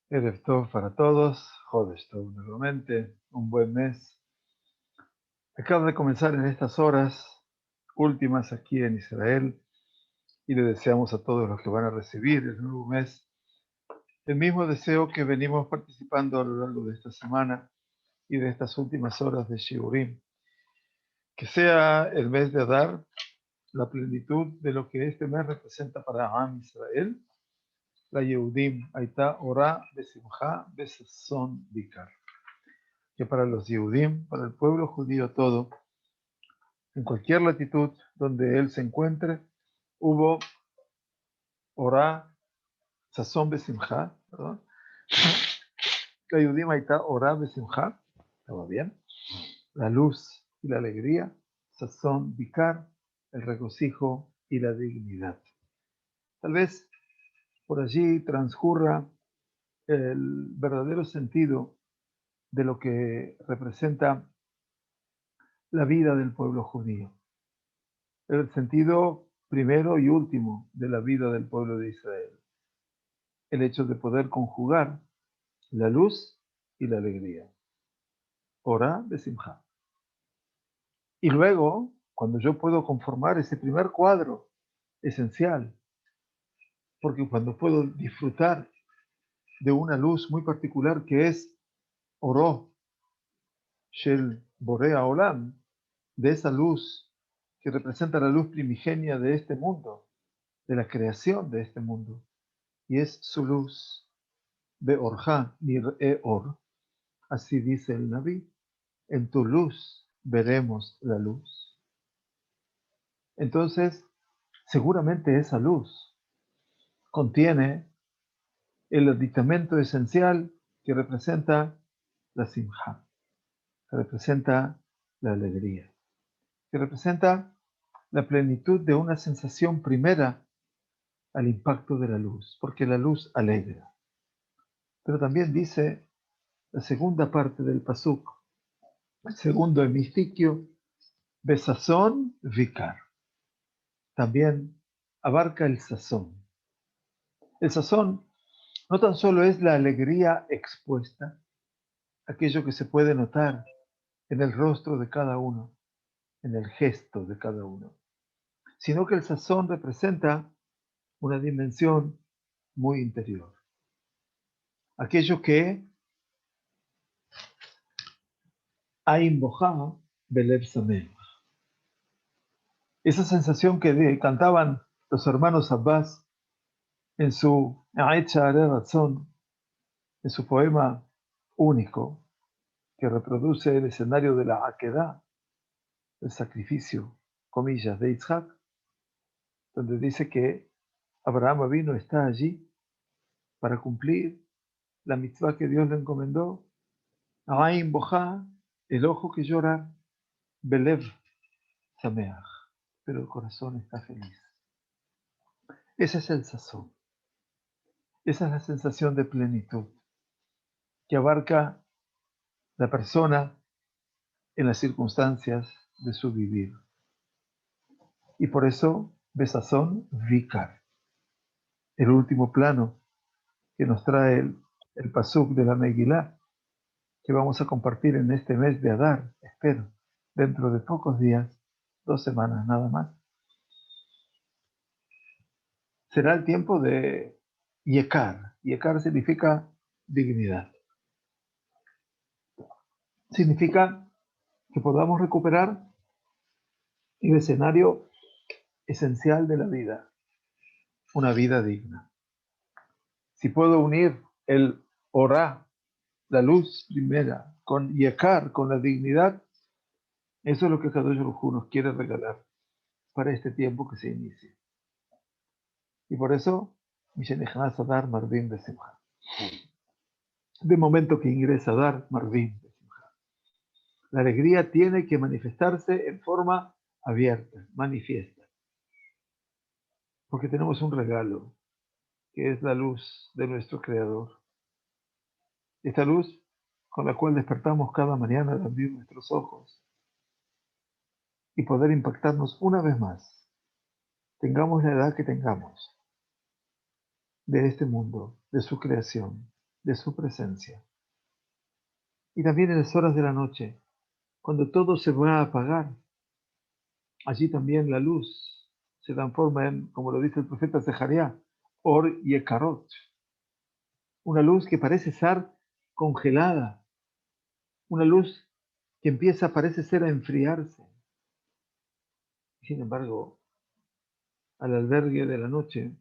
Erev Tov para todos, Jodesh Tov nuevamente, un buen mes. Acaba de comenzar en estas horas últimas aquí en Israel y le deseamos a todos los que van a recibir el nuevo mes el mismo deseo que venimos participando a lo largo de esta semana y de estas últimas horas de Shiurim. Que sea el mes de Adar la plenitud de lo que este mes representa para Am Israel, la Yehudim, Aita, Ora, Besimcha, Besasson, Bikar. Que para los Yehudim, para el pueblo judío todo, en cualquier latitud donde él se encuentre, hubo Orá, Sazón Besimcha, perdón. La Yehudim Aita, Orá Besimcha, ¿estaba bien? La luz y la alegría, Sazón Bikar, el regocijo y la dignidad. Tal vez por allí transcurra el verdadero sentido de lo que representa la vida del pueblo judío. El sentido primero y último de la vida del pueblo de Israel. El hecho de poder conjugar la luz y la alegría. Orá besimcha. Y luego, cuando yo puedo conformar ese primer cuadro esencial, porque cuando puedo disfrutar de una luz muy particular que es Oró, Shel Borea Olam, de esa luz que representa la luz primigenia de este mundo, de la creación de este mundo, y es su luz, Beorja Nir'e Or, así dice el Naví, en tu luz veremos la luz. Entonces, seguramente esa luz contiene el aditamento esencial que representa la simja, que representa la alegría, que representa la plenitud de una sensación primera al impacto de la luz, porque la luz alegra. Pero también dice la segunda parte del pasuk, el segundo hemistiquio, Besazón Vikar. También abarca el sazón. El sazón no tan solo es la alegría expuesta, aquello que se puede notar en el rostro de cada uno, en el gesto de cada uno, sino que el sazón representa una dimensión muy interior. Aquello que Ain Boja Belev Sameach. Esa sensación que cantaban los hermanos Abbas en su A'et Sha'arei Ratzon, en su poema único que reproduce el escenario de la Akedah, el sacrificio, comillas, de Yitzhak, donde dice que Abraham Avinu está allí para cumplir la mitzvah que Dios le encomendó. Ain Boja, el ojo que llora, Belev Sameach, pero el corazón está feliz. Ese es el sazón. Esa es la sensación de plenitud que abarca la persona en las circunstancias de su vivir. Y por eso, Besazón Vikar, el último plano que nos trae el pasuk de la Megilá, que vamos a compartir en este mes de Adar, espero, dentro de pocos días, 2 semanas nada más. Será el tiempo de Yekar. Yekar significa dignidad. Significa que podamos recuperar el escenario esencial de la vida, una vida digna. Si puedo unir el orá, la luz primera, con Yekar, con la dignidad, eso es lo que Kadosh Baruj Hu nos quiere regalar para este tiempo que se inicia. Y por eso, Mishenechnas Adar Marvin Besimcha. De momento que ingresa Adar Marvin Besimcha. La alegría tiene que manifestarse en forma abierta, manifiesta. Porque tenemos un regalo, que es la luz de nuestro Creador. Esta luz con la cual despertamos cada mañana al abrir nuestros ojos y poder impactarnos una vez más, tengamos la edad que tengamos, de este mundo, de su creación, de su presencia. Y también en las horas de la noche, cuando todo se va a apagar, allí también la luz se transforma en, como lo dice el profeta Zacarías, Or Yekarot, una luz que parece estar congelada, una luz que empieza, parece ser, a enfriarse. Sin embargo, al albergue de la noche,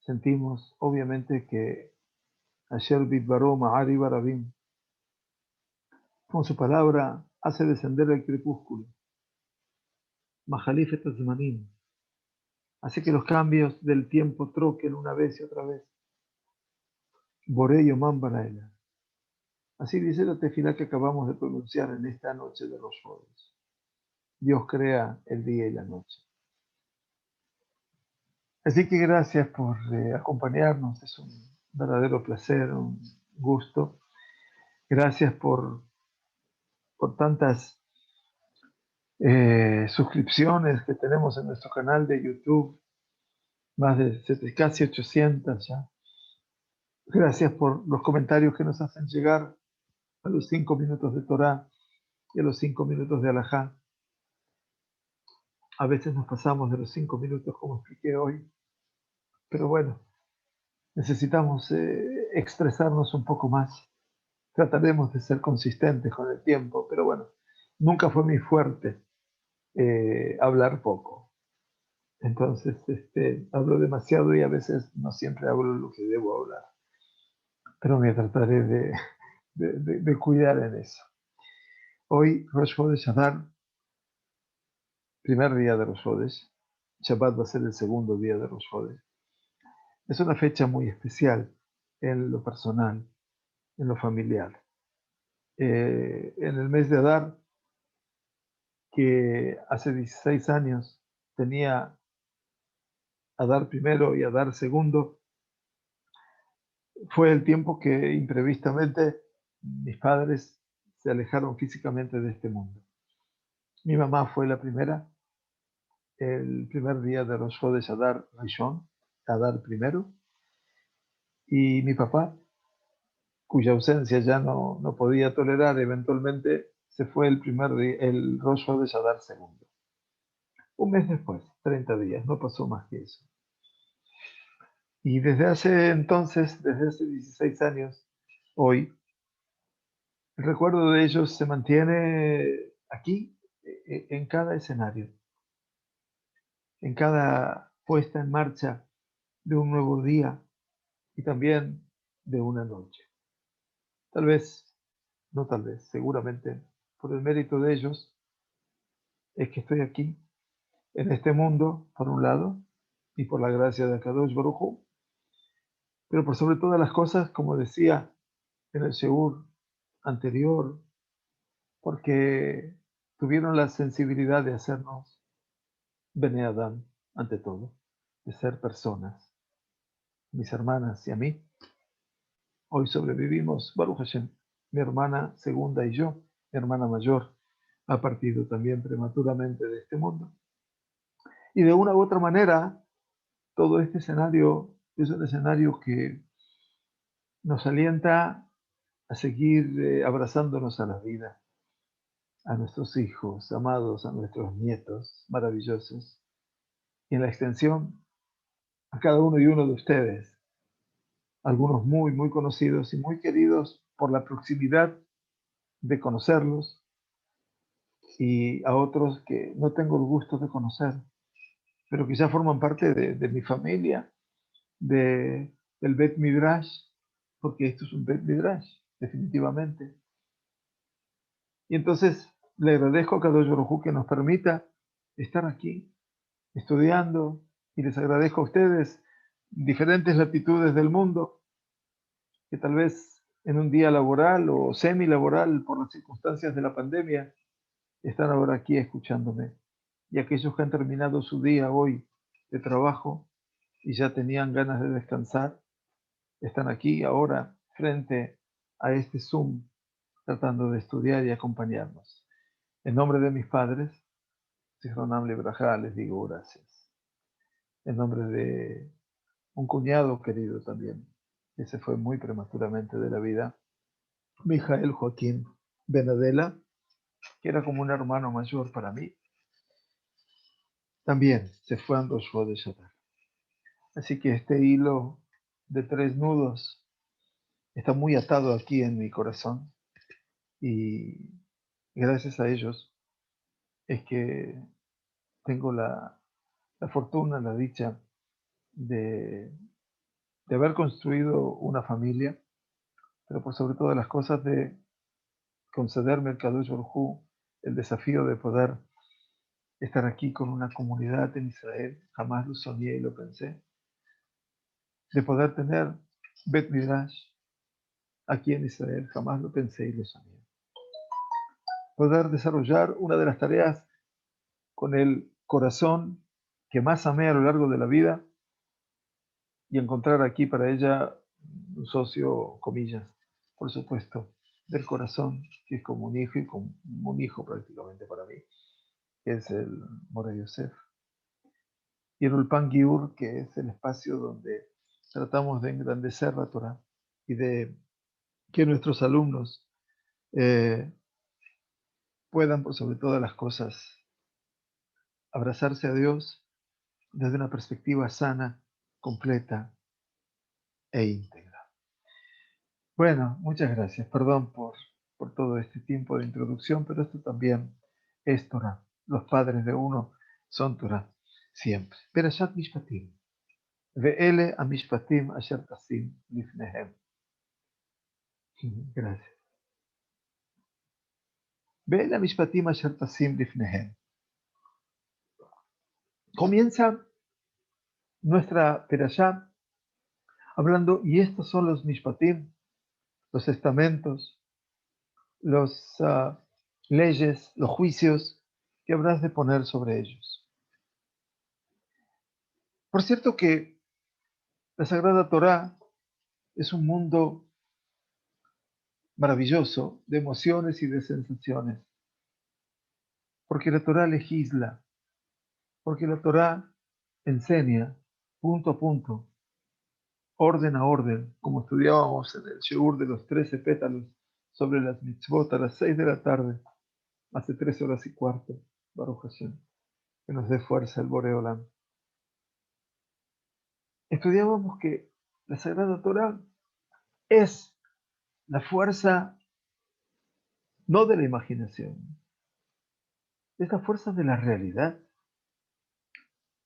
sentimos obviamente que Asher Bitbaró Ma'ari Barabim, con su palabra, hace descender el crepúsculo, Mahalif et Azmanim, hace que los cambios del tiempo troquen una vez y otra vez. Boré Yomam Baraela. Así dice la tefilá que acabamos de pronunciar en esta noche de Rosh Chodesh. Dios crea el día y la noche. Así que gracias por acompañarnos, es un verdadero placer, un gusto. Gracias por tantas suscripciones que tenemos en nuestro canal de YouTube, más de casi 800 ya. Gracias por los comentarios que nos hacen llegar a los 5 minutos de Torah y a los 5 minutos de Alajá. A veces nos pasamos de los 5 minutos, como expliqué hoy, pero bueno, necesitamos expresarnos un poco más. Trataremos de ser consistentes con el tiempo, pero bueno, nunca fue mi fuerte hablar poco. Entonces, hablo demasiado y a veces no siempre hablo lo que debo hablar, pero me trataré de cuidar en eso. Hoy, Rosh Chodesh Adar, primer día de Rosh Chodesh, Shabbat va a ser el segundo día de Rosh Chodesh. Es una fecha muy especial en lo personal, en lo familiar. En el mes de Adar, que hace 16 años tenía Adar primero y Adar segundo, fue el tiempo que imprevistamente mis padres se alejaron físicamente de este mundo. Mi mamá fue la primera, el primer día de Rosh Chodesh Adar Rishon, Adar primero, y mi papá, cuya ausencia ya no podía tolerar, eventualmente se fue el primer día, el Rosh Chodesh Adar segundo. Un mes después, 30 días, no pasó más que eso. Y desde hace entonces, desde hace 16 años, hoy, el recuerdo de ellos se mantiene aquí, en cada escenario, en cada puesta en marcha de un nuevo día y también de una noche. Tal vez, no tal vez, seguramente, por el mérito de ellos, es que estoy aquí, en este mundo, por un lado, y por la gracia de Akadosh Baruj Hu, pero por sobre todas las cosas, como decía en el Sheur anterior, porque tuvieron la sensibilidad de hacernos Bene Adam, ante todo, de ser personas, mis hermanas y a mí. Hoy sobrevivimos, Baruch Hashem, mi hermana segunda y yo, mi hermana mayor, ha partido también prematuramente de este mundo. Y de una u otra manera, todo este escenario es un escenario que nos alienta a seguir abrazándonos a la vida, a nuestros hijos amados, a nuestros nietos maravillosos, y en la extensión a cada uno y uno de ustedes, algunos muy, muy conocidos y muy queridos por la proximidad de conocerlos, y a otros que no tengo el gusto de conocer, pero que ya forman parte de mi familia, del Bet Midrash, porque esto es un Bet Midrash, definitivamente. Y entonces le agradezco a Kadosh Baruj Hu que nos permita estar aquí estudiando, y les agradezco a ustedes, diferentes latitudes del mundo, que tal vez en un día laboral o semi-laboral por las circunstancias de la pandemia, están ahora aquí escuchándome. Y aquellos que han terminado su día hoy de trabajo y ya tenían ganas de descansar, están aquí ahora frente a este Zoom tratando de estudiar y acompañarnos. En nombre de mis padres, Zichronam Libraja, les digo gracias. En nombre de un cuñado querido también, que se fue muy prematuramente de la vida, Mijael Joaquín Benadela, que era como un hermano mayor para mí, también se fue en Rosh Chodesh Adar. Así que este hilo de 3 nudos está muy atado aquí en mi corazón y gracias a ellos es que tengo la fortuna, la dicha de, de haber construido una familia, pero por sobre todas las cosas de concederme el Kadosh Baruj Hu el desafío de poder estar aquí con una comunidad en Israel, jamás lo soñé y lo pensé, de poder tener Bet Midrash aquí en Israel, jamás lo pensé y lo soñé. Poder desarrollar una de las tareas con el corazón que más amé a lo largo de la vida y encontrar aquí para ella un socio, comillas, por supuesto, del corazón, que es como un hijo y como un hijo prácticamente para mí, que es el More Yosef. Y el Ulpan Giur, que es el espacio donde tratamos de engrandecer la Torah y de que nuestros alumnos puedan, por sobre todas las cosas, abrazarse a Dios desde una perspectiva sana, completa e íntegra. Bueno, muchas gracias. Perdón por todo este tiempo de introducción, pero esto también es Torah. Los padres de uno son Torah, siempre. Perashat Mishpatim. Ve'ele amishpatim asher tasim lifnehem. Gracias. Ve'ele amishpatim asher tasim lifnehem. Comienza nuestra Perashat hablando, y estos son los Mishpatim, los estamentos, las leyes, los juicios que habrás de poner sobre ellos. Por cierto que la Sagrada Torá es un mundo maravilloso de emociones y de sensaciones, porque la Torá legisla, porque la Torá enseña punto a punto, orden a orden, como estudiábamos en el Shiur de los 13 pétalos sobre las mitzvot a las 6 de la tarde, hace 3 horas y cuarto, Baruch Hashem, que nos dé fuerza el Boreolam. Estudiábamos que la Sagrada Torá es la fuerza no de la imaginación, es la fuerza de la realidad.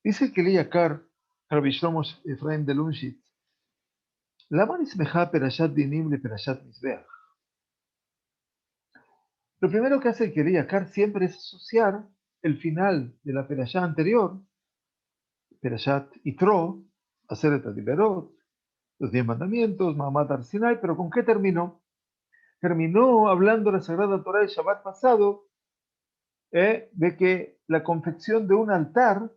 Dice que Yakar, Rabbi Shlomo Efraim de Lunshitz, למה נסמכה פרשת דינים לפרשת מזבח? Lo primero que hace el Keli Yakar siempre es asociar el final de la perashá anterior, Perashat Yitro, Aseret HaDiberot, los 10 mandamientos, Mahamad Har Sinai, pero ¿con qué terminó? Terminó hablando la Sagrada Torá el Shabbat pasado de que la confección de un altar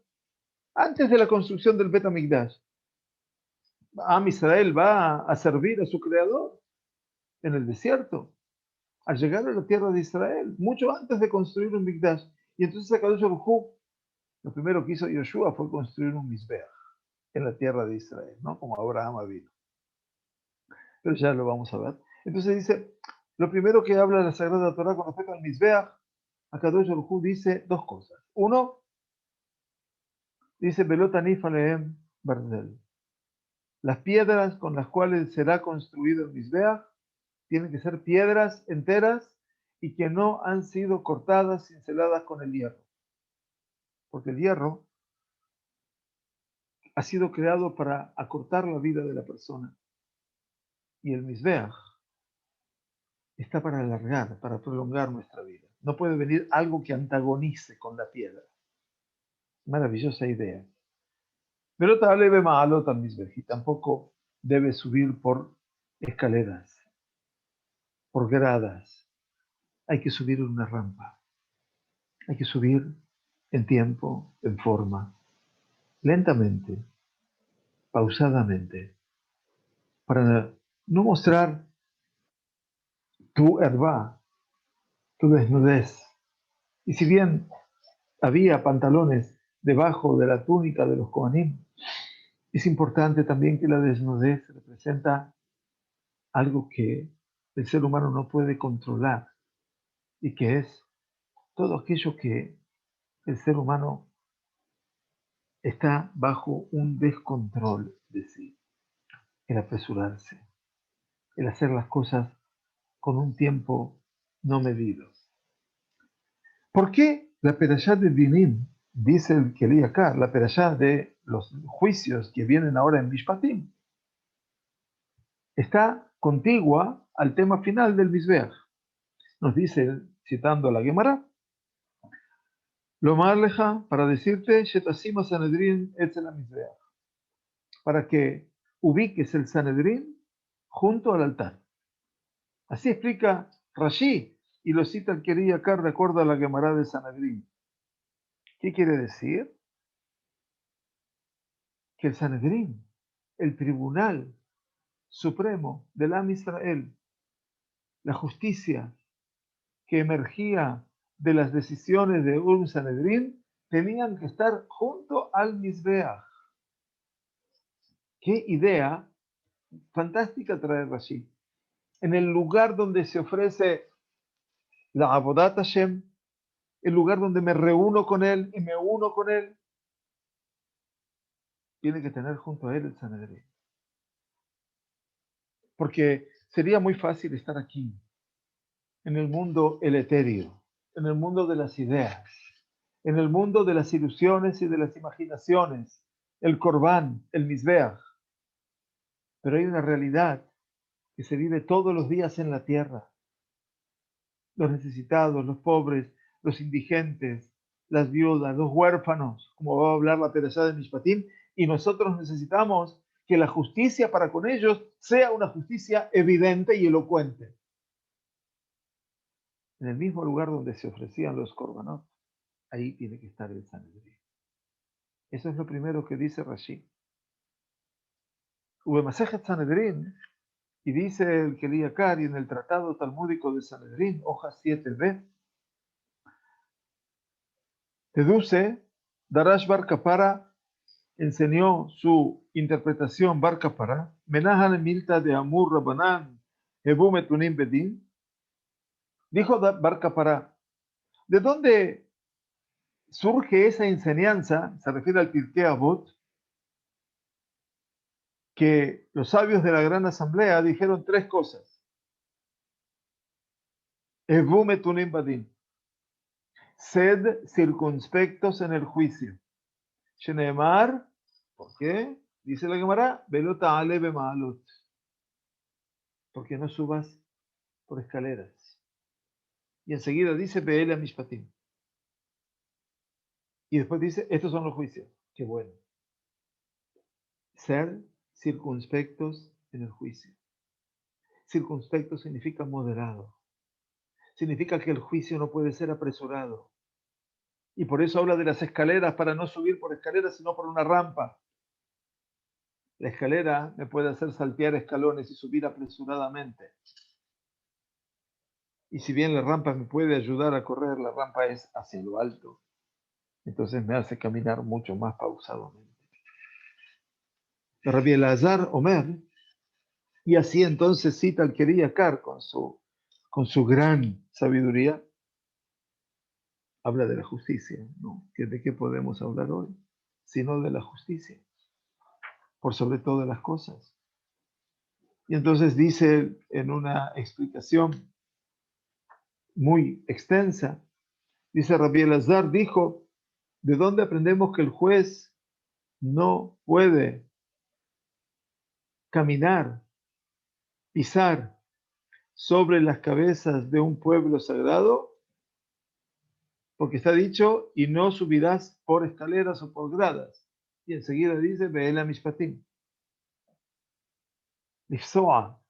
antes de la construcción del Bet HaMikdash. Am Israel va a servir a su creador en el desierto, al llegar a la tierra de Israel, mucho antes de construir un Mikdash. Y entonces Akadosh Baruj Hu, lo primero que hizo Yoshua fue construir un Mizbeach en la tierra de Israel, ¿no? Como Abraham vino. Pero ya lo vamos a ver. Entonces dice, lo primero que habla la Sagrada Torá con respecto al Mizbeach, Akadosh Baruj Hu dice 2 cosas. Uno, dice, Belot Anif Alehem Barzel. Las piedras con las cuales será construido el Mizbeach tienen que ser piedras enteras y que no han sido cortadas, cinceladas con el hierro. Porque el hierro ha sido creado para acortar la vida de la persona. Y el Mizbeach está para alargar, para prolongar nuestra vida. No puede venir algo que antagonice con la piedra. Maravillosa idea. Pero tal vez maalot al Mizbeach, y tampoco debe subir por escaleras, por gradas. Hay que subir en una rampa. Hay que subir en tiempo, en forma, lentamente, pausadamente, para no mostrar tu herba, tu desnudez. Y si bien había pantalones debajo de la túnica de los Kohanim, es importante también que la desnudez representa algo que el ser humano no puede controlar y que es todo aquello que el ser humano está bajo un descontrol de sí, el apresurarse, el hacer las cosas con un tiempo no medido. ¿Por qué la perashá de Dinim, dice el que leí acá, la perashá de los juicios que vienen ahora en Mishpatim, está contigua al tema final del Mizbeach? Nos dice, citando a la Gemara, lo más leja para decirte, Shetasim Sanedrin etzel Mizbeach, para que ubiques el Sanedrin junto al altar. Así explica Rashi, y lo cita el que leí acá de acuerdo a la Gemara de Sanedrin. ¿Qué quiere decir? Que el Sanedrín, el tribunal supremo del Am Israel, la justicia que emergía de las decisiones de un Sanedrín, tenían que estar junto al Mizbeach. Qué idea fantástica trae Rashi. En el lugar donde se ofrece la Avodat Hashem, el lugar donde me reúno con él y me uno con él, tiene que tener junto a él el Sanedrín. Porque sería muy fácil estar aquí, en el mundo el etéreo, en el mundo de las ideas, en el mundo de las ilusiones y de las imaginaciones, el Corbán, el Mizbeach. Pero hay una realidad que se vive todos los días en la tierra. Los necesitados, los pobres, los indigentes, las viudas, los huérfanos, como va a hablar la Perashá de Mishpatim, y nosotros necesitamos que la justicia para con ellos sea una justicia evidente y elocuente. En el mismo lugar donde se ofrecían los korbanot, ahí tiene que estar el Sanedrín. Eso es lo primero que dice Rashi. Ubemasejet Sanedrín, y dice el Keli Akari en el Tratado Talmúdico de Sanedrín, hoja 7b, deduce, Darash Bar Kapara enseñó su interpretación Bar Kapara, Menahan Milta de Amur Rabbanan, Ebu Metunim Bedin, dijo Bar Kapara, ¿de dónde surge esa enseñanza? Se refiere al Pirkei Avot, que los sabios de la gran asamblea dijeron tres cosas. Ebu Metunim Badin. Sed circunspectos en el juicio. Sheneemar, ¿por qué? Dice la Gemara, Velo ta'ale bema'alot. Porque no subas por escaleras. Y enseguida dice, Ve'ele mishpatim. Y después dice, estos son los juicios. Qué bueno. Ser circunspectos en el juicio. Circunspecto significa moderado. Significa que el juicio no puede ser apresurado. Y por eso habla de las escaleras, para no subir por escaleras, sino por una rampa. La escalera me puede hacer saltear escalones y subir apresuradamente. Y si bien la rampa me puede ayudar a correr, la rampa es hacia lo alto. Entonces me hace caminar mucho más pausadamente. Rabbi Elazar Omer, y así entonces cita al Keri Yakar con su gran sabiduría, habla de la justicia, ¿no? ¿De qué podemos hablar hoy? Sino de la justicia, por sobre todas las cosas. Y entonces dice en una explicación muy extensa, dice Rabbi Elazar, dijo, ¿de dónde aprendemos que el juez no puede caminar, pisar sobre las cabezas de un pueblo sagrado? Porque está dicho, y no subirás por escaleras o por gradas. Y enseguida dice, Ve'ela Mishpatim. Lifsoa,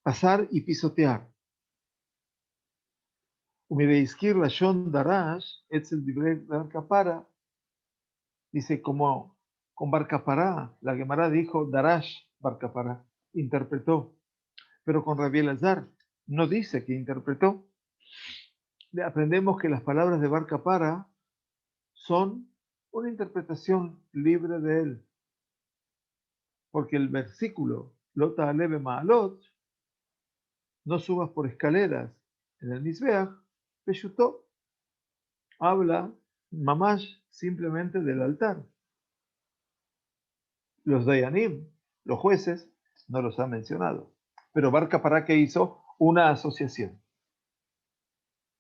pasar y pisotear. Umideizkir Lashon Darash, Etzel Divrei Bar Kapara, dice, como con Bar Kapara, la Gemara dijo, Darash Bar Kapara, interpretó. Pero con Rabbi Elazar no dice que interpretó. Aprendemos que las palabras de Bar Kapara son una interpretación libre de él. Porque el versículo Lota aleve maalot, no subas por escaleras en el Mizbeach, peshutó, habla mamash simplemente del altar. Los dayanim, los jueces, no los ha mencionado. Pero Bar Kappara, ¿qué hizo? Una asociación.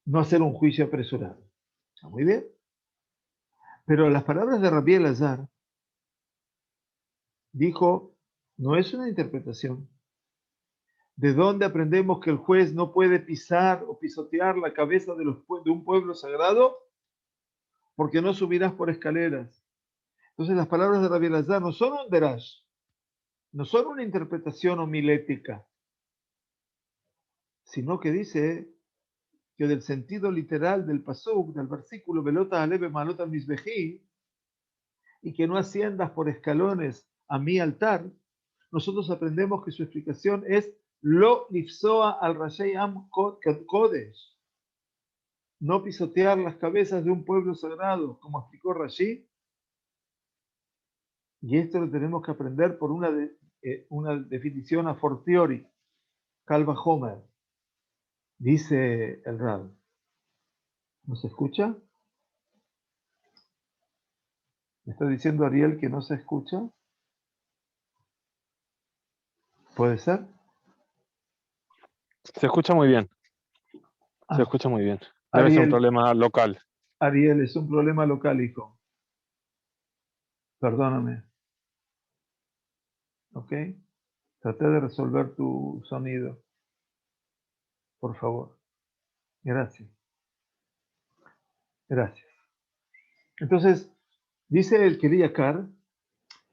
No hacer un juicio apresurado. Está muy bien. Pero las palabras de Rabbi Elazar dijo, no es una interpretación. ¿De dónde aprendemos que el juez no puede pisar o pisotear la cabeza de un pueblo sagrado? Porque no subirás por escaleras. Entonces las palabras de Rabbi Elazar no son un derash, no son una interpretación homilética, sino que dice que del sentido literal del pasuk, del versículo velota aleve malota misbejí, y que no asciendas por escalones a mi altar, nosotros aprendemos que su explicación es lo lifsoa al rashei am kodesh, no pisotear las cabezas de un pueblo sagrado, como explicó Rashi, y esto lo tenemos que aprender por una definición a fortiori, Calva Homer, dice el Rab. ¿No se escucha? ¿Me está diciendo Ariel que no se escucha? ¿Puede ser? Se escucha muy bien, se Ah, escucha muy bien. Debe ser un Ariel, problema local. Ariel, es un problema local, hijo. Perdóname. ¿Ok? Traté de resolver tu sonido. Por favor. Gracias. Gracias. Entonces, dice el Keriakar,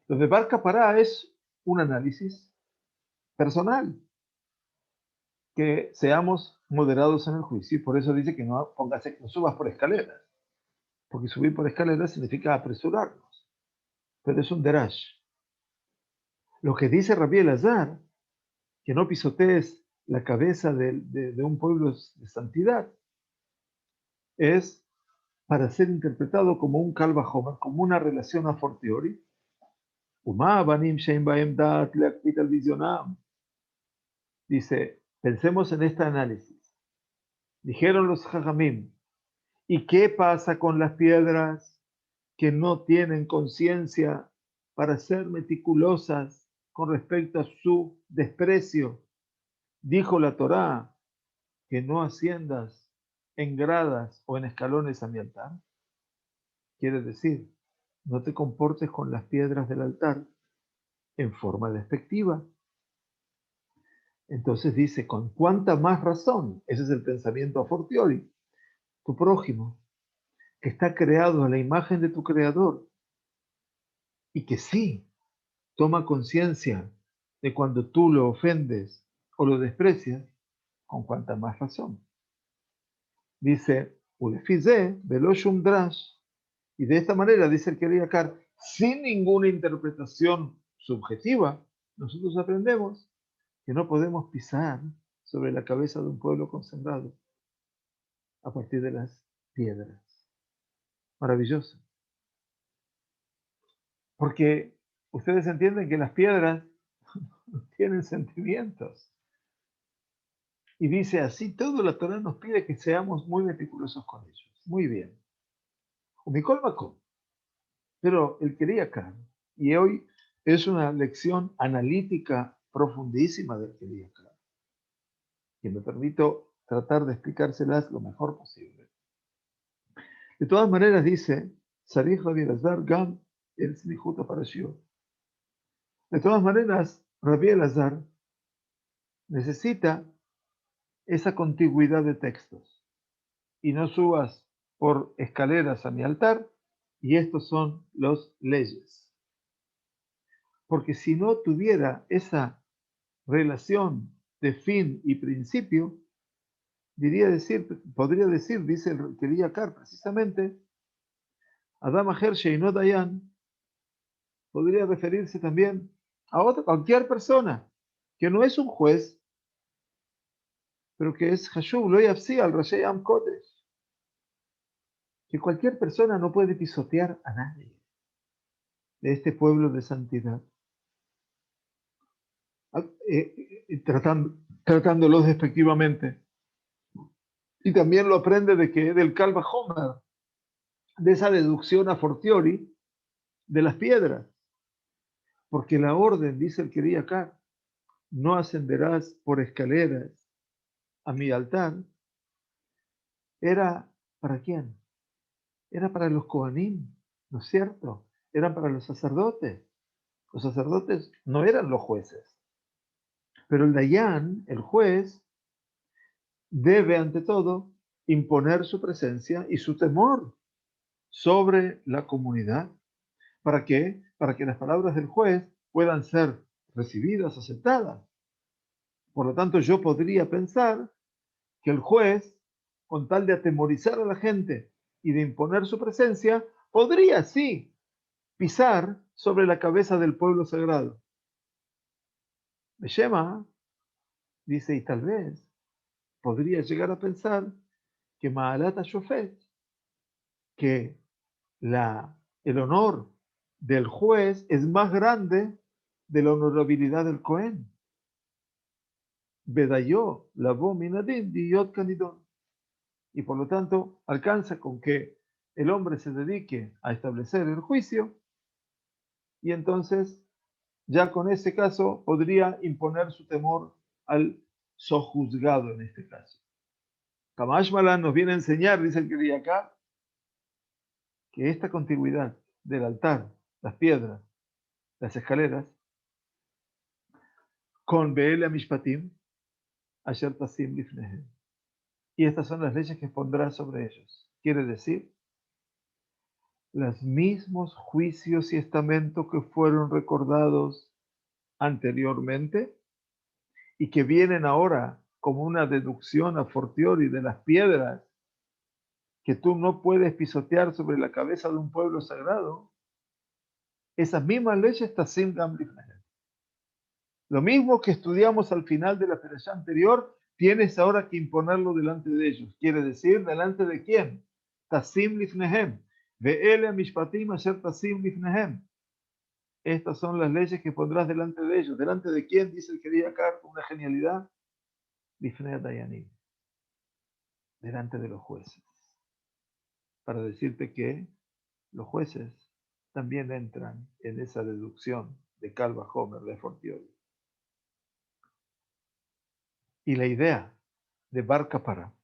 lo de Bar Kappara es un análisis personal, que seamos moderados en el juicio, y por eso dice que no subas por escaleras, porque subir por escaleras significa apresurarnos, pero es un derash. Lo que dice Rabbi Elazar, que no pisotees la cabeza de un pueblo de santidad, es para ser interpretado como un Kal Vachomer, como una relación a fortiori. Dice, pensemos en este análisis. Dijeron los Jajamim, ¿y qué pasa con las piedras que no tienen conciencia para ser meticulosas con respecto a su desprecio? Dijo la Torá, que no asciendas en gradas o en escalones a mi altar. Quiere decir, no te comportes con las piedras del altar en forma despectiva. Entonces dice, con cuánta más razón, ese es el pensamiento a fortiori, tu prójimo, que está creado a la imagen de tu creador y que sí toma conciencia de cuando tú lo ofendes o lo desprecias, con cuánta más razón. Dice, Ulefize, Veloshum Drash, y de esta manera, dice el Keriakar, sin ninguna interpretación subjetiva, nosotros aprendemos que no podemos pisar sobre la cabeza de un pueblo consagrado a partir de las piedras. Maravilloso. Porque ustedes entienden que las piedras tienen sentimientos. Y dice así, todo la Torah nos pide que seamos muy meticulosos con ellos. Muy bien. Umikol Makom. Pero él quería acá. Y hoy es una lección analítica profundísima del quería acá, que me permito tratar de explicárselas lo mejor posible. De todas maneras, dice, Sarich Rabbi Elazar Gam el Slichut Aparashiot. De todas maneras, Rabbi Elazar necesita esa contigüidad de textos. Y no subas por escaleras a mi altar, y estos son los leyes. Porque si no tuviera esa relación de fin y principio, podría decir, dice el Keriakar precisamente, Adam Aher Sheino Dayan, podría referirse también a cualquier persona que no es un juez, pero que es Hashuv Lo Yafsi al Rashei Am Kodesh, que cualquier persona no puede pisotear a nadie de este pueblo de santidad. tratándolos despectivamente. Y también lo aprende del Kal Vajomer, de esa deducción a fortiori de las piedras. Porque la orden, dice el quería acá, no ascenderás por escaleras a mi altar, era ¿para quién? Era para los Kohanim, ¿no es cierto? Eran para los sacerdotes. Los sacerdotes no eran los jueces. Pero el Dayan, el juez, debe ante todo imponer su presencia y su temor sobre la comunidad. ¿Para qué? Para que las palabras del juez puedan ser recibidas, aceptadas. Por lo tanto, yo podría pensar que el juez, con tal de atemorizar a la gente y de imponer su presencia, podría, sí, pisar sobre la cabeza del pueblo sagrado. Shema dice, y tal vez podría llegar a pensar que Ma'alat Shofet, que el honor del juez es más grande de la honorabilidad del Cohen. Bedayó, la minadin, diyot kanidon. Y por lo tanto, alcanza con que el hombre se dedique a establecer el juicio y entonces ya con ese caso podría imponer su temor al sojuzgado en este caso. Kamash Malan nos viene a enseñar, dice el que acá, que esta contigüidad del altar, las piedras, las escaleras, con Be'ele Mishpatim, Asher Tasim Lifnehem. Y estas son las leyes que pondrá sobre ellos. Quiere decir, los mismos juicios y estamentos que fueron recordados anteriormente y que vienen ahora como una deducción a fortiori de las piedras que tú no puedes pisotear sobre la cabeza de un pueblo sagrado, esas mismas leyes Tasim Gam Lifnehem. Lo mismo que estudiamos al final de la perashá anterior, tienes ahora que imponerlo delante de ellos. Quiere decir, ¿delante de quién? Tasim lifnehem. Ve'ele mishpatim asher tasim lifnehem. Estas son las leyes que pondrás delante de ellos. ¿Delante de quién? Dice el querido acá con una genialidad. Lifnei dayanim. Delante de los jueces. Para decirte que los jueces también entran en esa deducción de Calva Homer de Fortioli. Y la idea de Bar Kapara,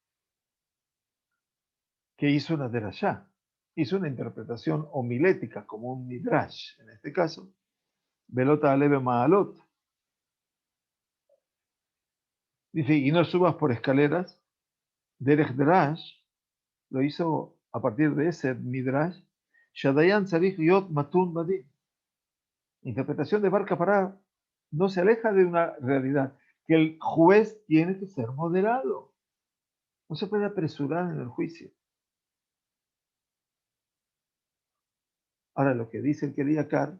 que hizo una derashá, hizo una interpretación homilética, como un midrash, en este caso, velota aleve maalot. Dice, y no subas por escaleras. Derech Drash lo hizo a partir de ese midrash, Shadayan Sarich Yot Matun Badin. Interpretación de Bar Kapará no se aleja de una realidad, que el juez tiene que ser moderado. No se puede apresurar en el juicio. Ahora, lo que dice el querido Kar,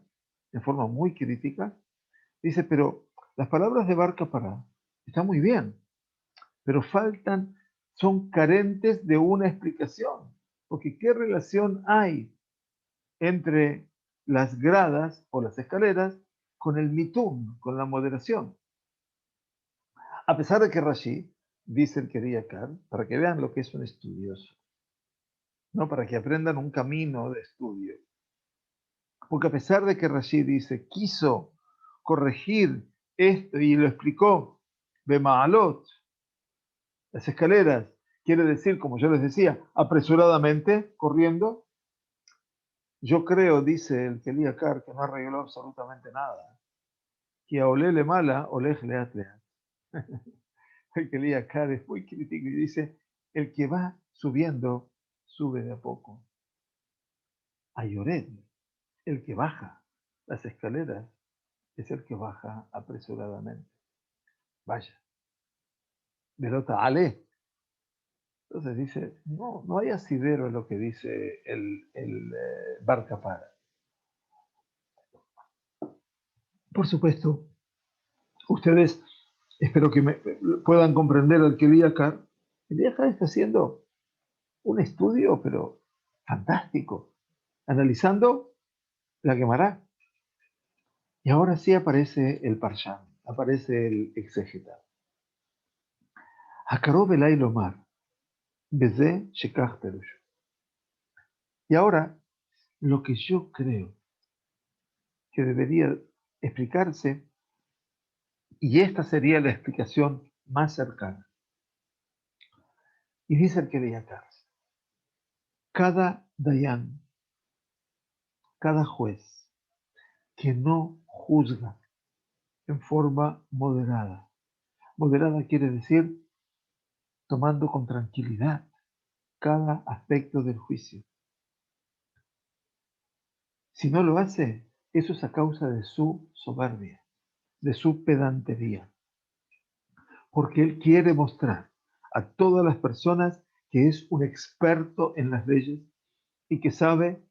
de forma muy crítica, dice, pero las palabras de Bar Kapará están muy bien, pero son carentes de una explicación. Porque ¿qué relación hay entre las gradas o las escaleras con el mitún, con la moderación? A pesar de que Rashi, dice el querido Kar, para que vean lo que es un estudioso, no para que aprendan un camino de estudio. Porque a pesar de que Rashi dice, quiso corregir esto y lo explicó de Maalot, las escaleras, quiere decir, como yo les decía, apresuradamente, corriendo. Yo creo, dice el Kelly Kar, que no arregló absolutamente nada. Que a olele mala, olej leat leat. El Kelly Kar es muy crítico y dice, el que va subiendo, sube de a poco. A Yored, el que baja las escaleras, es el que baja apresuradamente. Vaya. Delota ale. Entonces dice, no hay asidero en lo que dice el Bar Kapara. Por supuesto, ustedes espero que puedan comprender al que Kar. El Kar está haciendo un estudio, pero fantástico, analizando la Gemara. Y ahora sí aparece el Parshan. aparece el exégeta. Hakarov elai lomar, beze shekach perush. Y ahora, lo que yo creo que debería explicarse, y esta sería la explicación más cercana. Y dice el que leía acá, cada dayan, cada juez que no juzga en forma moderada. Moderada quiere decir tomando con tranquilidad cada aspecto del juicio. Si no lo hace, eso es a causa de su soberbia, de su pedantería, porque él quiere mostrar a todas las personas que es un experto en las leyes y que sabe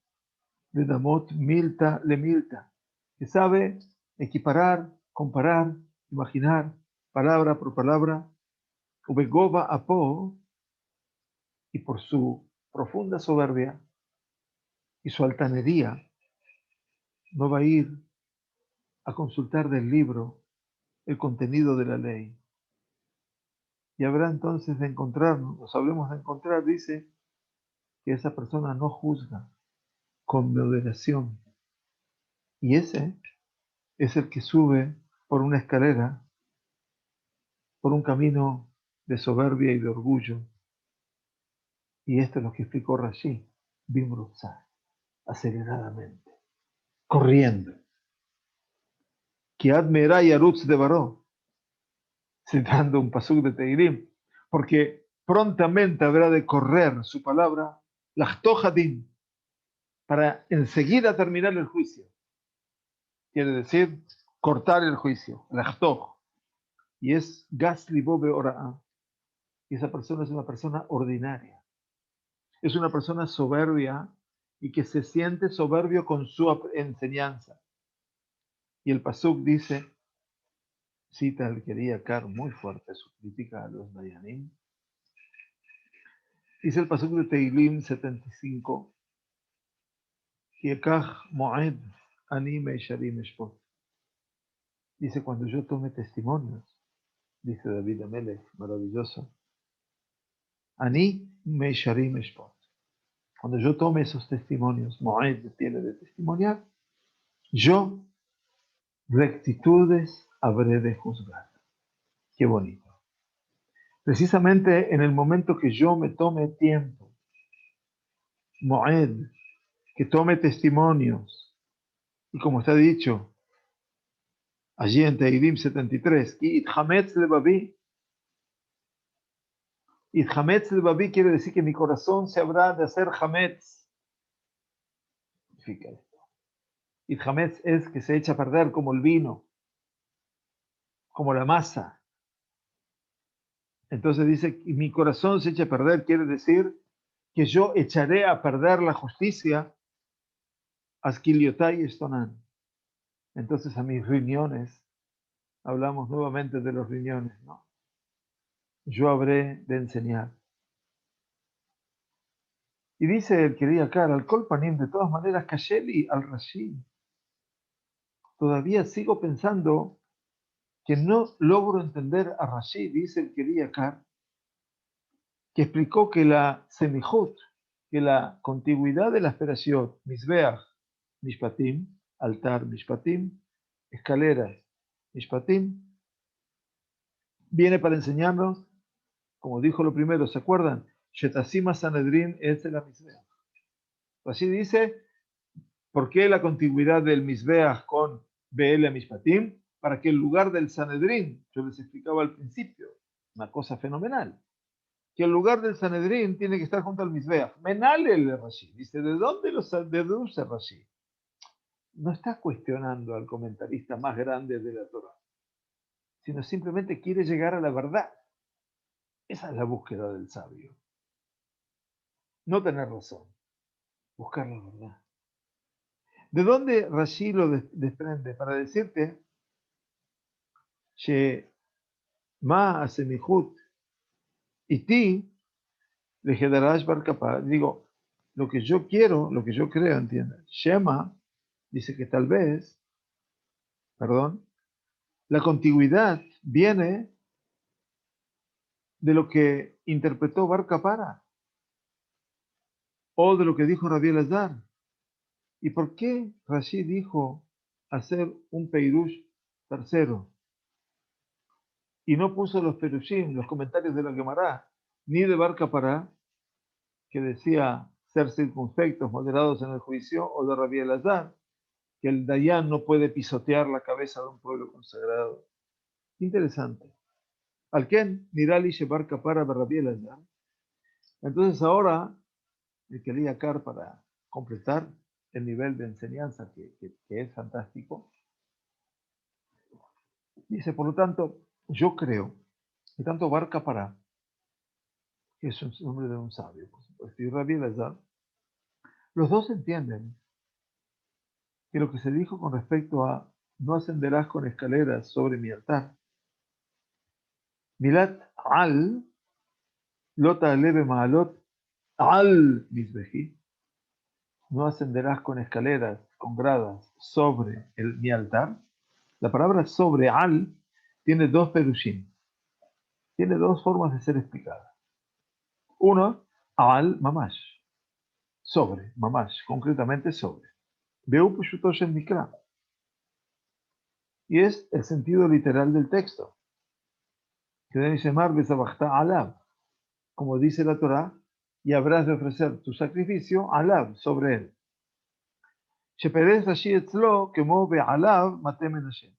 de Damot Milta le Milta, que sabe equiparar, comparar, imaginar, palabra por palabra, Ubegoba Apo, y por su profunda soberbia y su altanería, no va a ir a consultar del libro el contenido de la ley. Y habrá entonces de encontrarnos, nos hablemos de encontrar, dice, que esa persona no juzga con moderación. Y ese es el que sube por una escalera, por un camino de soberbia y de orgullo. Y esto es lo que explicó Rashi, Bimrutza, aceleradamente, corriendo. Kiad Meray Arutz de Baró, citando un pasuk de Teirim, porque prontamente habrá de correr su palabra, Lachtohadim, para enseguida terminar el juicio. Quiere decir, cortar el juicio, Lachtoch. Y es Gasli Bobe Ora'a. Y esa persona es una persona ordinaria. Es una persona soberbia y que se siente soberbio con su enseñanza. Y el pasuk dice, cita al quería Kar muy fuerte su crítica a los Dayanim. Dice el pasuk de Teilim 75, Yekach Moed Ani Meisharim Eshpot. Dice, cuando yo tome testimonios, dice David Amelech, maravilloso, Ani Meisharim Eshpot. Cuando yo tome esos testimonios, Moed tiene de testimoniar, yo rectitudes habré de juzgar. Qué bonito. Precisamente en el momento que yo me tome tiempo, Moed, que tome testimonios, y como está dicho allí en Teilim 73, Ithametz levavi. Ithametz levavi quiere decir que mi corazón se habrá de hacer Hametz. Significa esto. Ithametz es que se echa a perder como el vino, como la masa. Entonces dice, mi corazón se echa a perder, quiere decir que yo echaré a perder la justicia, Askiliotai Estonan. Entonces a mis riñones, hablamos nuevamente de los riñones, ¿no? Yo habré de enseñar. Y dice el querido Kar, al Kolpanim, de todas maneras, Kasheli al Rashid. Todavía sigo pensando que no logro entender a Rashid, dice el querido Kar, que explicó que la semijut, que la contigüidad de la esperación, Misbeach, Mishpatim, altar, Mishpatim, escaleras, Mishpatim, viene para enseñarnos, como dijo lo primero, ¿se acuerdan? Shetasima Sanedrin es la Misbeach. Así dice, ¿por qué la contigüidad del Misbeach con Be'ele Mishpatim? Para que el lugar del Sanedrín, yo les explicaba al principio, una cosa fenomenal, que el lugar del Sanedrín tiene que estar junto al Misbeach. Menale el Rashi, dice, ¿de dónde los deduce Rashi? No está cuestionando al comentarista más grande de la Torah, sino simplemente quiere llegar a la verdad. Esa es la búsqueda del sabio. No tener razón, buscar la verdad. ¿De dónde Rashi lo desprende? Para decirte, Ma asemihut iti lejedarash bar kappa. Digo, lo que yo quiero, lo que yo creo, entiende. Shema dice que tal vez, perdón, La contigüidad viene de lo que interpretó Bar Kapara o de lo que dijo Rabbi Elazar. ¿Y por qué Rashi dijo hacer un Peirush tercero y no puso los Perushim, los comentarios de la Gemara, ni de Bar Kapara, que decía ser circunspectos, moderados en el juicio, o de Rabbi Elazar, que el Dayan no puede pisotear la cabeza de un pueblo consagrado? Interesante. Alken, Nirali Shebar Kapara Rabbi Elazar. Entonces ahora, el que leía Kar para completar el nivel de enseñanza que es fantástico, dice, por lo tanto, yo creo que tanto Bar Kapara, que es un nombre de un sabio, por supuesto, y Rabbi Elazar, los dos entienden que lo que se dijo con respecto a no ascenderás con escaleras sobre mi altar, Milat al, lota aleve maalot al misbeji, no ascenderás con escaleras, con gradas sobre mi altar. La palabra sobre al tiene dos perushim, tiene dos formas de ser explicada. Uno, al mamash, sobre, mamash, concretamente sobre. Veu Pushutosh en Mikra. Y es el sentido literal del texto. Que debe llamar Besabachta Alab, como dice la Torá, y habrás de ofrecer tu sacrificio Alab, sobre él. Sheperes Rashi etzlo kemo be'alav matem en Hashem.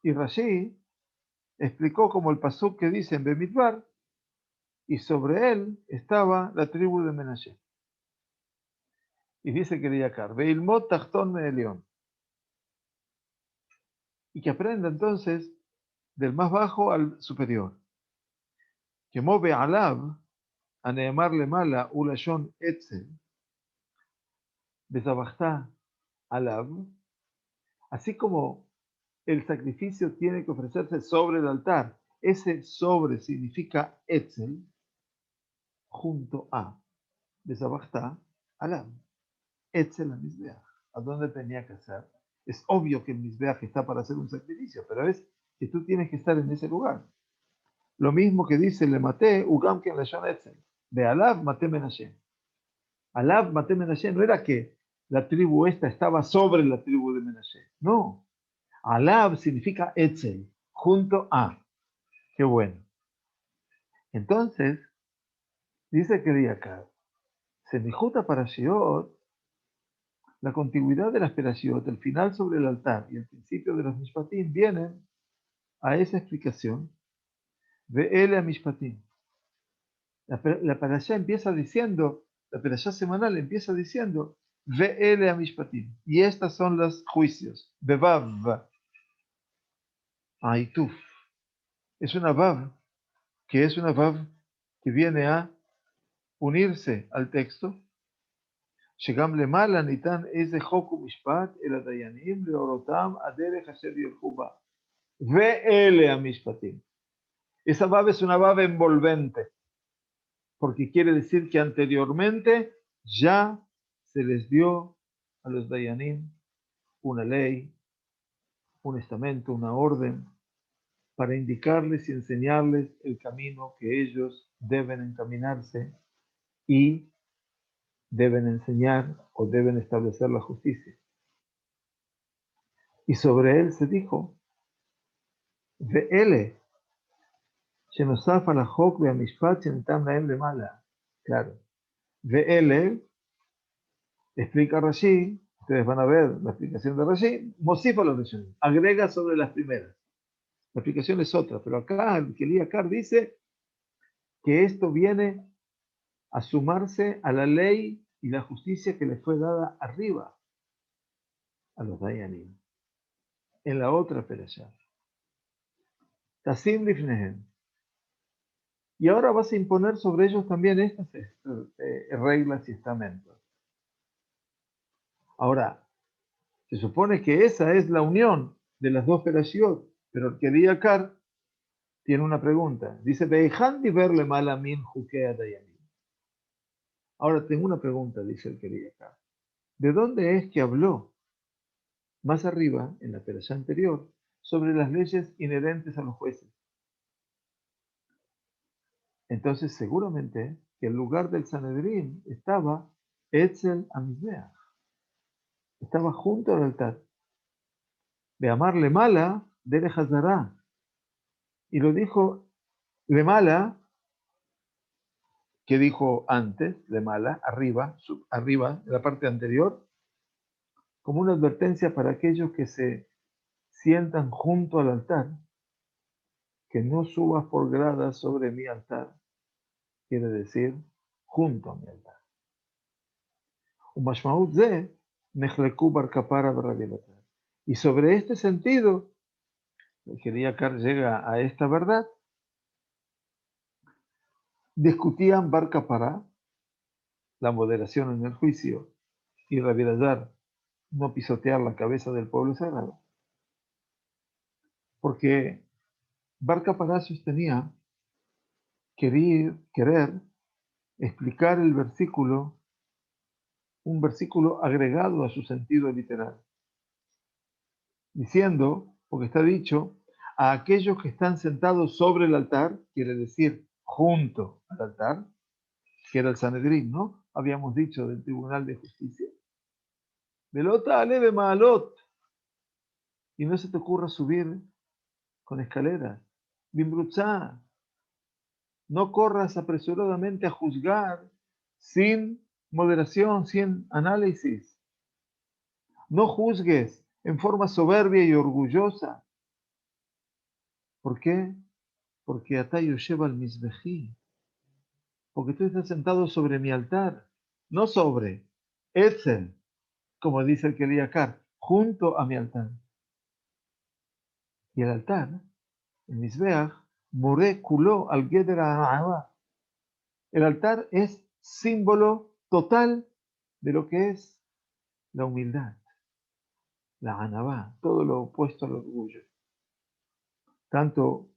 Y Rashi explicó como el pasuk que dice en Bemidbar, y sobre él estaba la tribu de Menashe. Y dice que Yakar, Beilmot Tachton Me'elion. Y que aprenda entonces del más bajo al superior. Que move alab, a neemarle mala, ulashon etzel, besabachta alab, así como el sacrificio tiene que ofrecerse sobre el altar. Ese sobre significa etzel, junto a, besabachta alab, etzel a misbeach. ¿A dónde tenía que ser? Es obvio que el misbeach está para hacer un sacrificio, pero es que tú tienes que estar en ese lugar. Lo mismo que dice le maté, ugam que en lashon etzel, de alab maté menashe. Alab maté menashe no era que la tribu esta estaba sobre la tribu de Menashe. No. Alab significa etzel, junto a. Qué bueno. Entonces, dice que acá, Semijuta para Shiot, la contigüidad de las Perashiot, el final sobre el altar y el principio de los Mishpatim vienen a esa explicación de Ele a Mishpatim. La Perashá empieza diciendo, la Perashá semanal empieza diciendo, Ve Ele a Mishpatim. Y estas son los juicios. Bevav, Aituf. Es una Vav, que es una Vav que viene a unirse al texto. שגם למעלה ניתן איזה חוק ומשפט אל הדיינים להורותם הדרך אשר ילכו בה. ואלה המשפטים. Esa vav es una vav envolvente, porque quiere decir que anteriormente ya se les dio a los dayanim una ley, un estamento, una orden, para indicarles y enseñarles el camino que ellos deben encaminarse y deben enseñar o deben establecer la justicia. Y sobre él se dijo, Ve'ele, שנוסף על החוק והמשפט שניתן להם למעלה. Claro. Ve'ele, explica Rashi, ustedes van a ver la explicación de Rashi, mosifa los Rishonim, agrega sobre las primeras. La explicación es otra, pero acá el Keli Akar dice que esto viene a sumarse a la ley y la justicia que le fue dada arriba a los Dayanim. En la otra perashá. Tasim lifnehem. Y ahora vas a imponer sobre ellos también estas reglas y estamentos. Ahora, se supone que esa es la unión de las dos perashiot, pero el Keli Akar tiene una pregunta. Dice, Be'ejan diberle malamin jukea dayanim. Ahora tengo una pregunta, dice el Keli Akar. ¿De dónde es que habló más arriba, en la perashá anterior, sobre las leyes inherentes a los jueces. Entonces, seguramente que el lugar del Sanedrín estaba Etzel Amizbeach, estaba junto al altar. De amarle mala, de Hazará. Y lo dijo de mala, que dijo antes, de mala, arriba, arriba, en la parte anterior, como una advertencia para aquellos que se sientan junto al altar, que no subas por gradas sobre mi altar, quiere decir, junto a mi altar. Umashmaut ze, nechlekú bar kapara Rabbi Elazar. Y sobre este sentido, el Keriakar llega a esta verdad, discutían bar kapara, la moderación en el juicio, y Rabbi Elazar, no pisotear la cabeza del pueblo sagrado. Porque bar kapara sostenía querer explicar el versículo, un versículo agregado a su sentido literal, diciendo, porque está dicho, a aquellos que están sentados sobre el altar, quiere decir junto al altar, que era el Sanedrín, ¿no? Habíamos dicho del Tribunal de Justicia. Velota aleve maalot, y no se te ocurra subir con escaleras. Bimbrutza, no corras apresuradamente a juzgar sin moderación, sin análisis. No juzgues en forma soberbia y orgullosa. ¿Por qué? Porque Atayo lleva al misbejí. Porque tú estás sentado sobre mi altar, no sobre Etzel, como dice el Keliakar, junto a mi altar. Y el altar, el misbeach, more kuló al gedera ha'ava. El altar es símbolo total de lo que es la humildad, la anabá, todo lo opuesto al orgullo. Tanto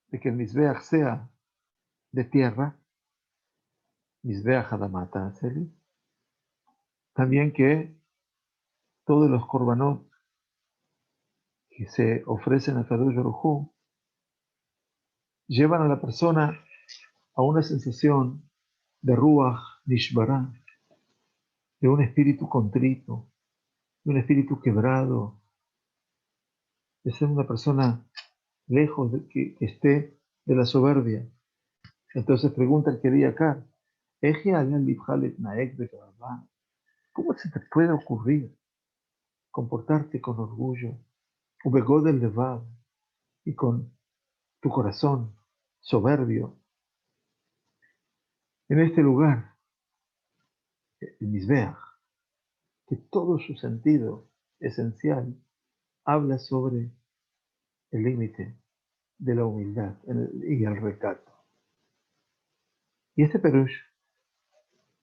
de que el misbeach sea de tierra, misbeach adamata, también que todos los korbanot que se ofrecen a Kadosh Baruj Hu llevan a la persona a una sensación de ruach nishbará, de un espíritu contrito, de un espíritu quebrado, de ser una persona lejos de que esté de la soberbia. Entonces pregunta el Keriakar, ¿cómo se te puede ocurrir comportarte con orgullo, ubegodel levav, y con tu corazón soberbio? En este lugar, el Misbeach, que todo su sentido esencial habla sobre el límite de la humildad y el recato. Y este perush,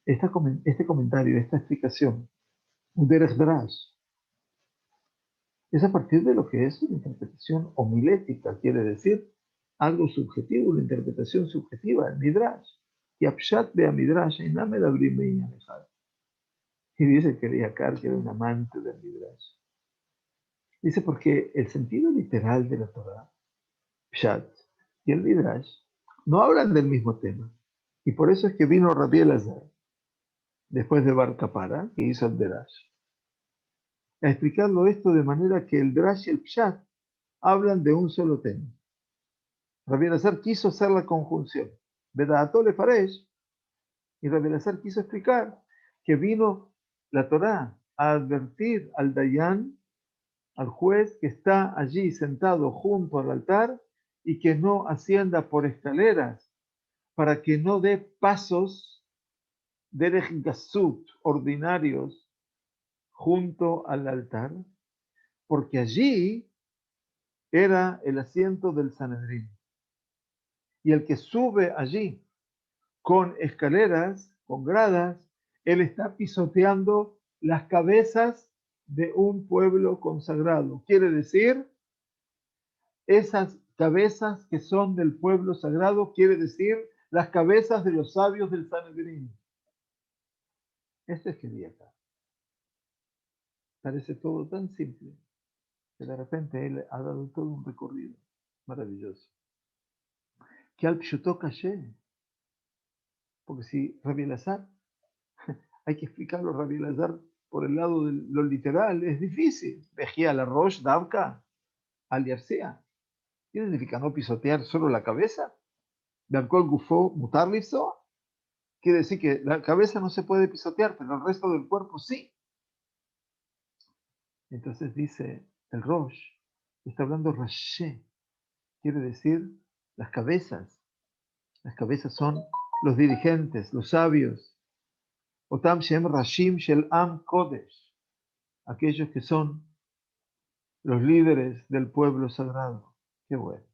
este comentario, esta explicación, un derech drash, es a partir de lo que es una interpretación homilética, quiere decir algo subjetivo, una interpretación subjetiva, el midrash. Y apshat de midrash, y name la brimeña. Y dice que Keriakar, que era un amante del midrash. Dice porque el sentido literal de la Torah, Pshat, y el Midrash, no hablan del mismo tema. Y por eso es que vino Rabbi Elazar, después de Bar Kapara, que hizo el Drash, a explicarlo esto de manera que el Drash y el Pshat hablan de un solo tema. Rabbi Elazar quiso hacer la conjunción. Vedato le Faresh, y Rabbi Elazar quiso explicar que vino la Torah a advertir al Dayan, al juez que está allí sentado junto al altar y que no ascienda por escaleras, para que no dé pasos derech gasut ordinarios junto al altar, porque allí era el asiento del Sanedrín. Y el que sube allí con escaleras, con gradas, él está pisoteando las cabezas de un pueblo consagrado. Quiere decir, esas cabezas que son del pueblo sagrado, quiere decir las cabezas de los sabios del Sanedrín. Este es Keriakar. Parece todo tan simple. que de repente él ha dado todo un recorrido maravilloso. Que al pshutó caché, porque si Rabbi Elazar, hay que explicarlo Rabbi Elazar por el lado de lo literal, es difícil. Vejía la rosh, davka, al yarsia. ¿Qué significa no pisotear solo la cabeza? ¿De alcohol gufó mutar lifso? Quiere decir que la cabeza no se puede pisotear, pero el resto del cuerpo sí. Entonces dice el rosh, está hablando Rashi, quiere decir las cabezas. Las cabezas son los dirigentes, los sabios. Otam Shem Rashim Shel Am Kodesh, aquellos que son los líderes del pueblo sagrado. Qué bueno.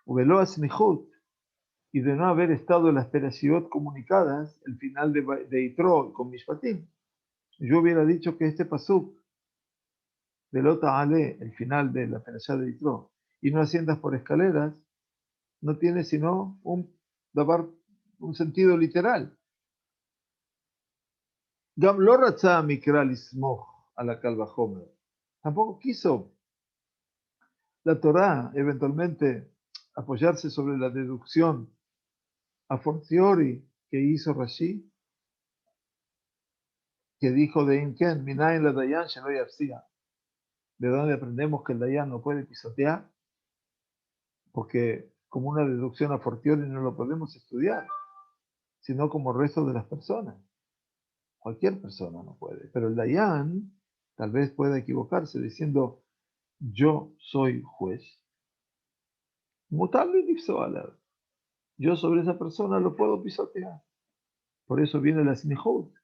Uvelo Asmihut, y de no haber estado en las perashiot comunicadas, el final de Yitro con Mishpatim. Yo hubiera dicho que este pasuk de Lota Ale, el final de la perashá de Yitro, y no asciendas por escaleras, no tiene sino un sentido literal. Gam lo ratzah mikra lismoch a la calva Homer. Tampoco quiso la Torá eventualmente apoyarse sobre la deducción a fortiori que hizo Rashi, que dijo de Inken, Minayin la Dayan Shelo Yafsia, de donde aprendemos que el Dayan no puede pisotear, porque como una deducción a fortiori no lo podemos estudiar, sino como el resto de las personas. Cualquier persona no puede, pero el Dayan tal vez pueda equivocarse diciendo, yo soy juez. Mutarlo y yo sobre esa persona lo puedo pisotear. Por eso viene la smihut,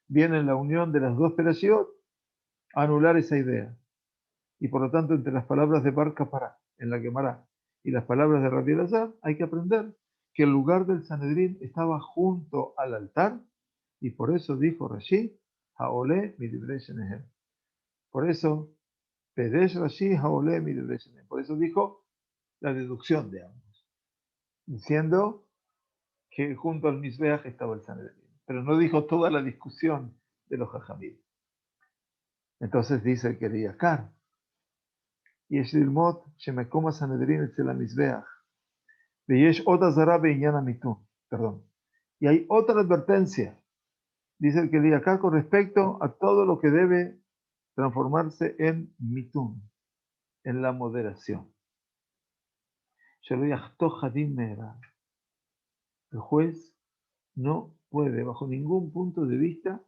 viene la unión de las dos perashiot a anular esa idea. Y por lo tanto, entre las palabras de Bar Kapará, en la Gemara, y las palabras de Rabbi Elazar, hay que aprender que el lugar del Sanedrín estaba junto al altar, y por eso dijo Rashi, Haolé mi divrei shenehem. Por eso, Pedesh Rashi Haolé mi divrei shenehem. Por eso dijo la deducción de ambos, diciendo que junto al Mizbeach estaba el Sanedrín. Pero no dijo toda la discusión de los Jajamim. Entonces dice el quería Kar. יש ללמוד שמקום הסנהדרין אצל המזבח, ויש עוד אזהרה בעניין המיתון. Perdón. Y hay otra advertencia, dice el que diga acá, con respecto a todo lo que debe transformarse en mitún, en la moderación. El juez no puede, bajo ningún punto de vista,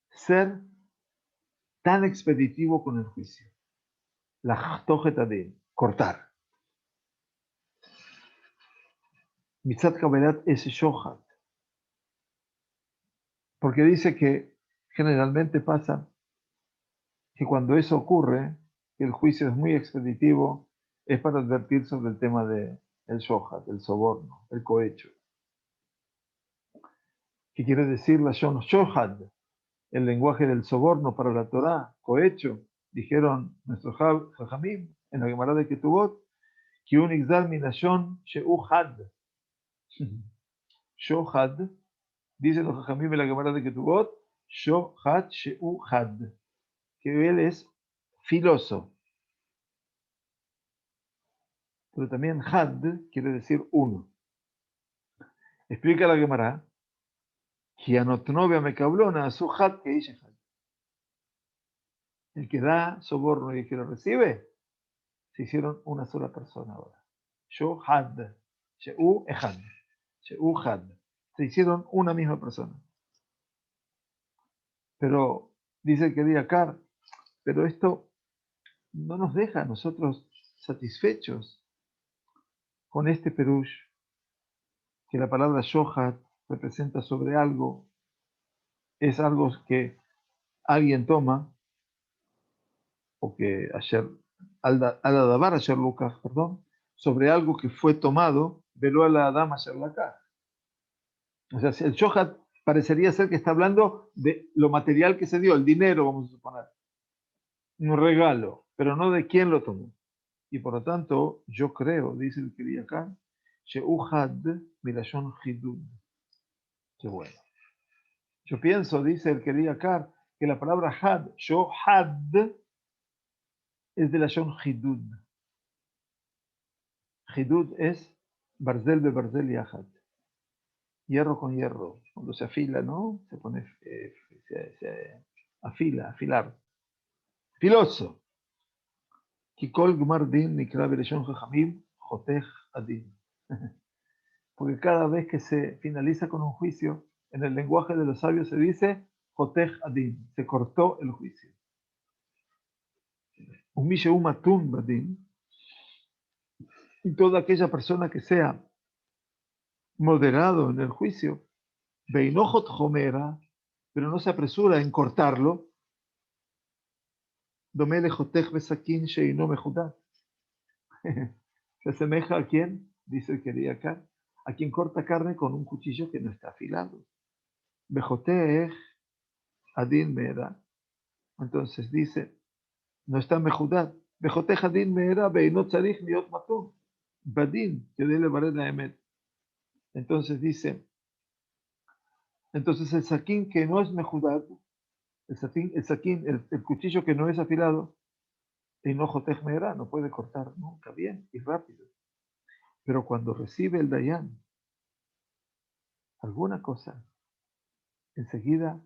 ser tan expeditivo con el juicio. La cortar. Mitzat kabelat es shohat. Porque dice que generalmente pasa que cuando eso ocurre, que el juicio es muy expeditivo, es para advertir sobre el tema del shohat, el soborno, el cohecho. ¿Qué quiere decir la shon shohat? El lenguaje del soborno para la Torá, cohecho, dijeron nuestros jajamim en la Gemara de Ketubot, que un exal minashon sheuhad. Shohad, dicen los jajamim en la Gemara de Ketubot, shohat sheuhad, que él es filoso. Pero también had quiere decir uno. Explica la Gemara, el que da soborno y el que lo recibe, se hicieron una sola persona ahora. Yo had, sheu ehad, sheu had. Se hicieron una misma persona. Pero dice el que diga Kar, pero esto no nos deja a nosotros satisfechos con este perush, que la palabra shohat representa sobre algo, es algo que alguien toma, o que ayer, al adabar ayer Lucas, perdón, sobre algo que fue tomado, veló a la dama ayer Lucas. O sea, el shohat parecería ser que está hablando de lo material que se dio, el dinero, vamos a suponer, un regalo, pero no de quién lo tomó. Y por lo tanto, yo creo, dice el Kiri acá, Sheuhad milashon hidud. Qué bueno. Yo pienso, dice el Kiri acá, que la palabra had, shohad, es de la Shon Hidud. Hidud es barzel be barzel yahad. Hierro con hierro. Cuando se afila, ¿no? Se pone, se afila, afilar. Filoso. Kikol gmar din nikra bereshon jajamim jotej adin. Porque cada vez que se finaliza con un juicio, en el lenguaje de los sabios se dice jotej adin, se cortó el juicio. Un misheum matun badin, y toda aquella persona que sea moderado en el juicio, Beinojot Homera, pero no se apresura en cortarlo, Domele Jotech Besakin Sheino Mejudat. Se asemeja a quien, dice el querido acá, a quien corta carne con un cuchillo que no está afilado. Bejotech Adin Mera. Entonces dice, no está Mejudat. Bejotech Adin Mera, Beinot Tzarich Liot Matun. Badin, que debe valer la Emet. Entonces dice, entonces el saquín que no es Mejudat, el cuchillo que no es afilado, y no jotej meera, no puede cortar nunca bien y rápido. Pero cuando recibe el dayan alguna cosa, enseguida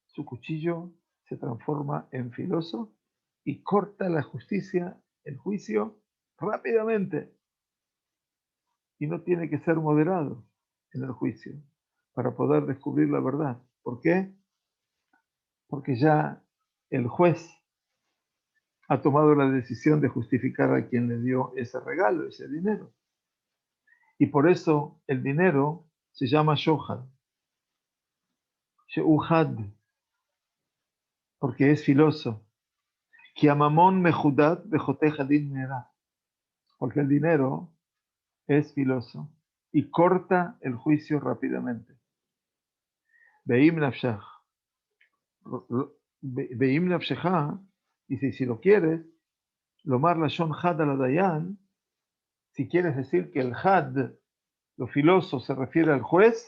su cuchillo se transforma en filoso y corta la justicia, el juicio, rápidamente. Y no tiene que ser moderado en el juicio para poder descubrir la verdad. ¿Por qué? Porque ya el juez ha tomado la decisión de justificar a quien le dio ese regalo, ese dinero. Y por eso el dinero se llama shohad, sheuhad, porque es filoso. Kiamamon mejudad bejotej adin mera, porque el dinero es filoso y corta el juicio rápidamente. Veim nafshach, veim nafshecha, dice, si lo quieres, lomar la shon had al dayan, si quieres decir que el had, lo filoso, se refiere al juez,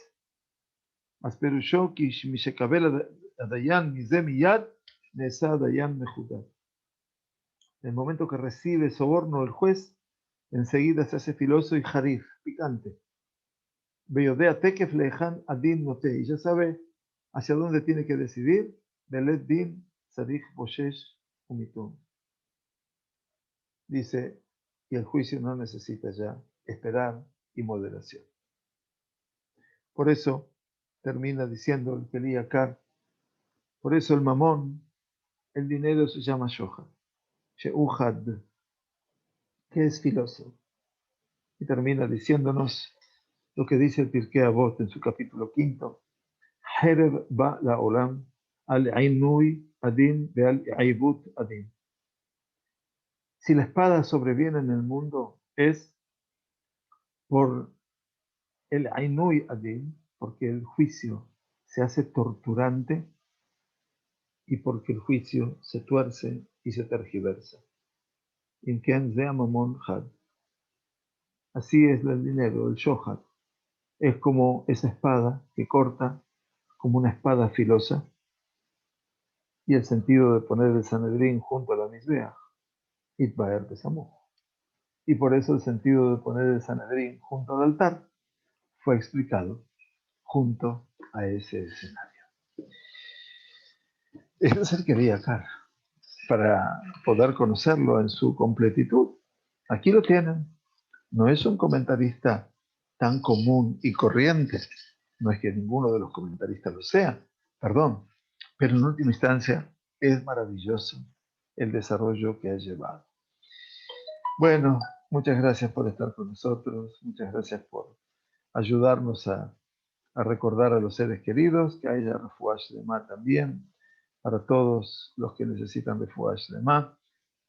אז פירושו כי משקבל הדיין מזה מיד, נעשה הדיין מחודד. En el momento que recibe soborno el juez, enseguida se hace filoso y jarif, picante. Beyodea tekef lejan adin note, y ya sabe hacia dónde tiene que decidir, belet din tzarich boshesh umitun. Dice, y el juicio no necesita ya esperar y moderación. Por eso termina diciendo el Keli Yakar, por eso el mamón, el dinero se llama shohad, sheuhad, que es filoso. Y termina diciéndonos lo que dice el Pirkei Avot en su capítulo 5, Hereb ba la olam al ainui adin ve al aibut adin. Si la espada sobreviene en el mundo es por el ainui adin, porque el juicio se hace torturante y porque el juicio se tuerce y se tergiversa. Inken ze mamon had. Así es el dinero, el shohad. Es como esa espada que corta, como una espada filosa, y el sentido de poner el Sanedrín junto a la Mizbeach, Itbaer Besamuj. Y por eso el sentido de poner el Sanedrín junto al altar fue explicado junto a ese escenario. Eso es el que quería acá, para poder conocerlo en su completitud. Aquí lo tienen. No es un comentarista tan común y corriente. No es que ninguno de los comentaristas lo sea, perdón. Pero en última instancia es maravilloso el desarrollo que ha llevado. Bueno, muchas gracias por estar con nosotros. Muchas gracias por ayudarnos a recordar a los seres queridos, que haya refuah shlema también para todos los que necesitan refuah shlema.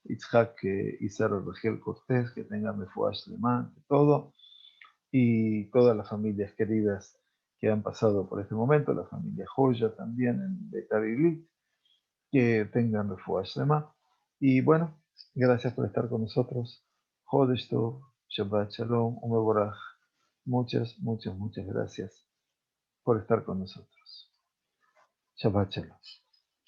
Itzhak y Sara Regel Cortés, que tengan refuah shlema de todo, y todas las familias queridas que han pasado por este momento, la familia Joya también en Beitar Illit, que tengan refuah shlema. Y bueno, gracias por estar con nosotros. Chodesh Tov, Shabbat Shalom, Umeborach. Muchas, muchas, muchas gracias por estar con nosotros. Shabbat Shalom.